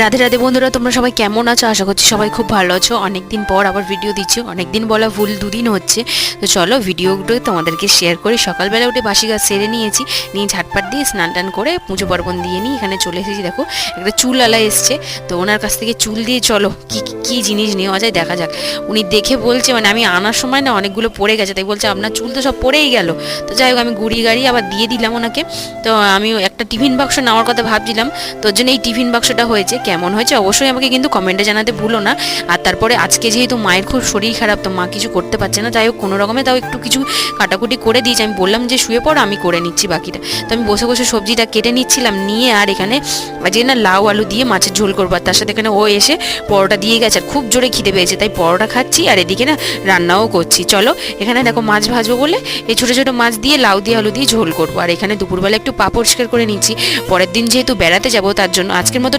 রাধে রাধে বন্ধুরা, তোমরা সবাই কেমন আছো? আশা করছি সবাই খুব ভালো আছো। অনেকদিন পর আবার ভিডিও দিচ্ছি, অনেকদিন বলা ভুল, দুদিন হচ্ছে। তো চলো ভিডিওগুলো তোমাদেরকে শেয়ার করি। সকালবেলা উঠে বাসি গাছ সেরে নিয়েছি, নিয়ে ঝাটপাট দিয়ে স্নান টান করে পুজো পার্বণ দিয়ে নিয়ে এখানে চলে এসেছি। দেখো একটা চুল আলা এসছে, তো ওনার কাছ থেকে চুল দিয়ে চলো কি কি জিনিস নেওয়া যায় দেখা যাক। উনি দেখে বলছে, মানে আমি আনার সময় না অনেকগুলো পড়ে গেছে, তাই বলছে আপনার চুল তো সব পড়েই গেল। তো যাই হোক আমি গুড়িয়ে গাড়ি আবার দিয়ে দিলাম ওনাকে। তো আমি একটা টিফিন বাক্স নেওয়ার কথা ভাবছিলাম, তোর জন্য এই টিফিন বাক্সটা হয়েছে। কেমন হয়েছে অবশ্যই আমাকে কিন্তু কমেন্টে জানাতে ভুলো না। আর তারপরে আজকে যেহেতু মায়ের খুব শরীর খারাপ, তো মা কিছু করতে পারছে না, যাই হোক কোনো রকমে তাও একটু কিছু কাটাকুটি করে দিয়েছি। আমি বললাম যে শুয়ে পড়ো, আমি করে নিচ্ছি বাকিটা। তো আমি বসে বসে সবজিটা কেটে নিচ্ছিলাম, নিয়ে আর এখানে আজকে না লাউ আলু দিয়ে মাছের ঝোল করবো। আর তার সাথে এখানে ও এসে পরোটা দিয়ে গেছে, আর খুব জোরে খিদে পেয়েছে, তাই পরোটা খাচ্ছি আর এদিকে না রান্নাও করছি। চলো এখানে দেখো মাছ ভাজবো বলে এই ছোটো ছোটো মাছ দিয়ে লাউ দিয়ে আলু দিয়ে ঝোল করবো। আর এখানে দুপুরবেলা একটু পা পরিষ্কার করে নিচ্ছি, পরের দিন যেহেতু বেড়াতে যাবো তার জন্য। আজকের মতো